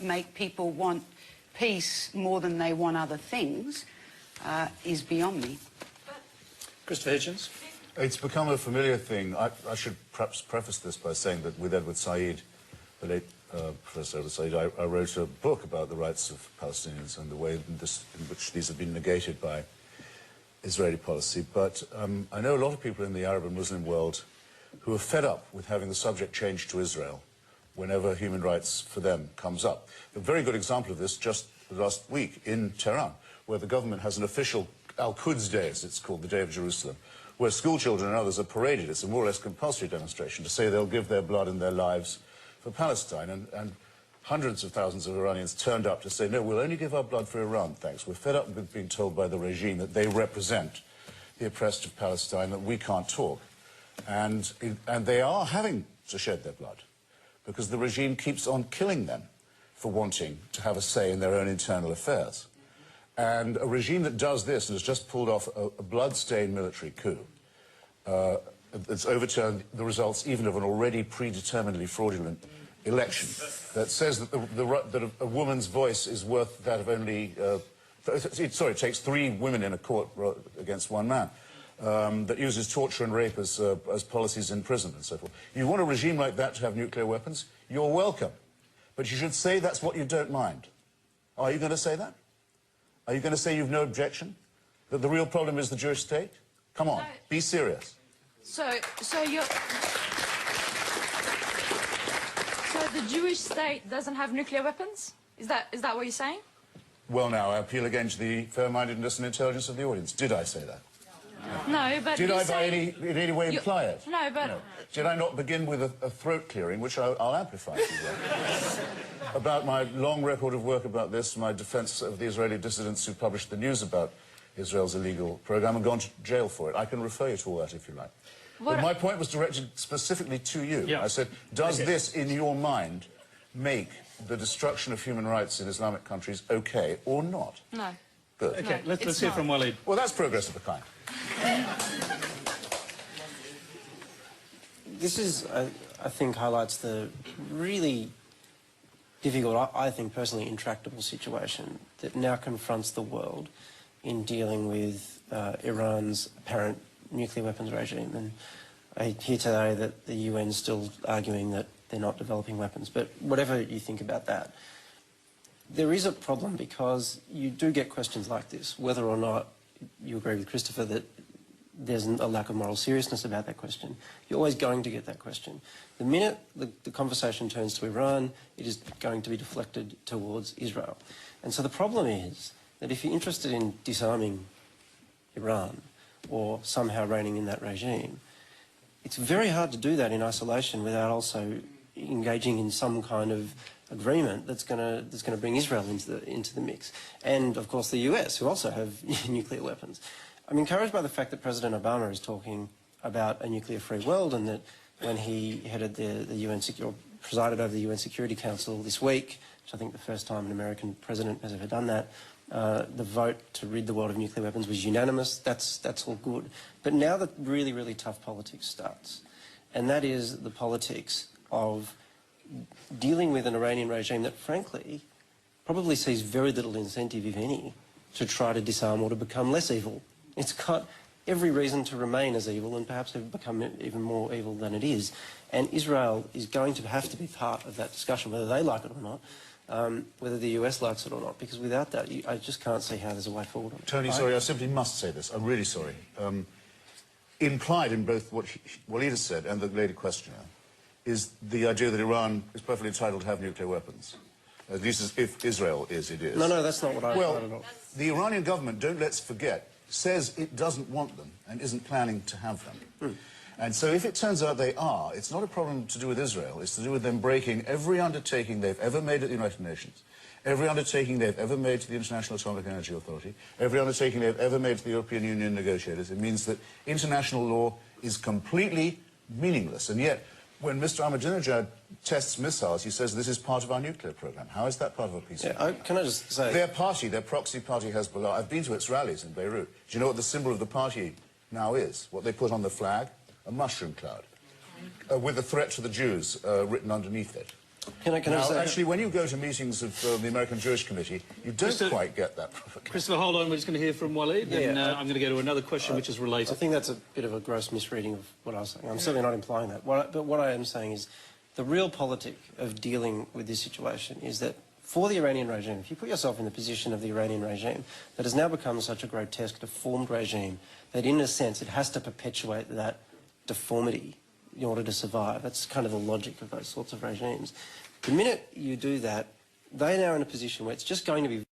make people want peace more than they want other things is beyond me. Christopher Hitchens. It's become a familiar thing. I should perhaps preface this by saying that with Edward Said, the late Professor Edward Said, I wrote a book about the rights of Palestinians and the way in which these have been negated by Israeli policy. But I know a lot of people in the Arab and Muslim world who are fed up with having the subject changed to Israel whenever human rights for them comes up. A very good example of this just last week in Tehran, where the government has an official Al-Quds Day, as it's called, the Day of Jerusalem, where school children and others are paraded. It's a more or less compulsory demonstration to say they'll give their blood and their lives for Palestine. And hundreds of thousands of Iranians turned up to say, no, we'll only give our blood for Iran, thanks. We're fed up with being told by the regime that they represent the oppressed of Palestine, that we can't talk. And they are having to shed their blood because the regime keeps on killing them for wanting to have a say in their own internal affairs. And a regime that does this and has just pulled off a blood-stained military coup that's overturned the results even of an already predeterminedly fraudulent election, that says that, that a woman's voice is worth that of only... sorry, it takes 3 women in a court against 1 man, that uses torture and rape as policies in prison and so forth. You want a regime like that to have nuclear weapons? You're welcome. But you should say that's what you don't mind. Are you going to say that? Are you going to say you've no objection? That the real problem is the Jewish state? Come on, be serious. So the Jewish state doesn't have nuclear weapons? Is that what you're saying? Well, now, I appeal again to the fair-mindedness and intelligence of the audience. Did I say that? No, but did I in any way imply it? No, but... No. Did I not begin with a throat clearing, which I'll amplify if you will, about my long record of work about this, my defence of the Israeli dissidents who published the news about Israel's illegal programme and gone to jail for it. I can refer you to all that if you like. But my point was directed specifically to you. Yeah. I said, does this, in your mind, make the destruction of human rights in Islamic countries okay or not? No. Good. Okay, no, let's hear from Walid. Well, that's progress of a kind. This is, I think, highlights the really difficult, I think personally intractable situation that now confronts the world in dealing with Iran's apparent nuclear weapons regime. And I hear today that the UN's still arguing that they're not developing weapons. But whatever you think about that, there is a problem because you do get questions like this, whether or not you agree with Christopher that there's a lack of moral seriousness about that question. You're always going to get that question. The minute the conversation turns to Iran, it is going to be deflected towards Israel. And so the problem is that if you're interested in disarming Iran or somehow reining in that regime, it's very hard to do that in isolation without also engaging in some kind of agreement that's going to bring Israel into the mix. And, of course, the US, who also have nuclear weapons. I'm encouraged by the fact that President Obama is talking about a nuclear-free world and that when he headed the UN or presided over the UN Security Council this week, which I think the first time an American president has ever done that, the vote to rid the world of nuclear weapons was unanimous. That's all good. But now the really, really tough politics starts, and that is the politics of dealing with an Iranian regime that, frankly, probably sees very little incentive, if any, to try to disarm or to become less evil. It's got every reason to remain as evil and perhaps have become even more evil than it is. And Israel is going to have to be part of that discussion, whether they like it or not, whether the US likes it or not, because without that, I just can't see how there's a way forward on it. Tony, sorry, I simply must say this. I'm really sorry. Implied in both what Walid has said and the lady questioner is the idea that Iran is perfectly entitled to have nuclear weapons. At least if Israel is, it is. No, that's not what I... Well, the Iranian government, don't let's forget, says it doesn't want them and isn't planning to have them. And so if it turns out they are, it's not a problem to do with Israel. It's to do with them breaking every undertaking they've ever made at the United Nations, every undertaking they've ever made to the International Atomic Energy Authority, every undertaking they've ever made to the European Union negotiators. It means that international law is completely meaningless. And yet, when Mr. Ahmadinejad tests missiles, he says this is part of our nuclear program. How is that part of a peace program? Can I just say... Their party, their proxy party, Hezbollah, I've been to its rallies in Beirut. Do you know what the symbol of the party now is? What they put on the flag? A mushroom cloud, with a threat to the Jews written underneath it. Can I Now, say... actually, when you go to meetings of the American Jewish Committee, you don't Mr. quite get that provocation. Christopher, hold on. We're just going to hear from Walid, Yeah, and I'm going to go to another question which is I related. think that's a bit of a gross misreading of what I was saying. I'm certainly not implying that. But what I am saying is the real politic of dealing with this situation is that for the Iranian regime, if you put yourself in the position of the Iranian regime, that has now become such a grotesque, deformed regime that in a sense it has to perpetuate that deformity in order to survive. That's kind of the logic of those sorts of regimes. The minute you do that, they're now in a position where it's just going to be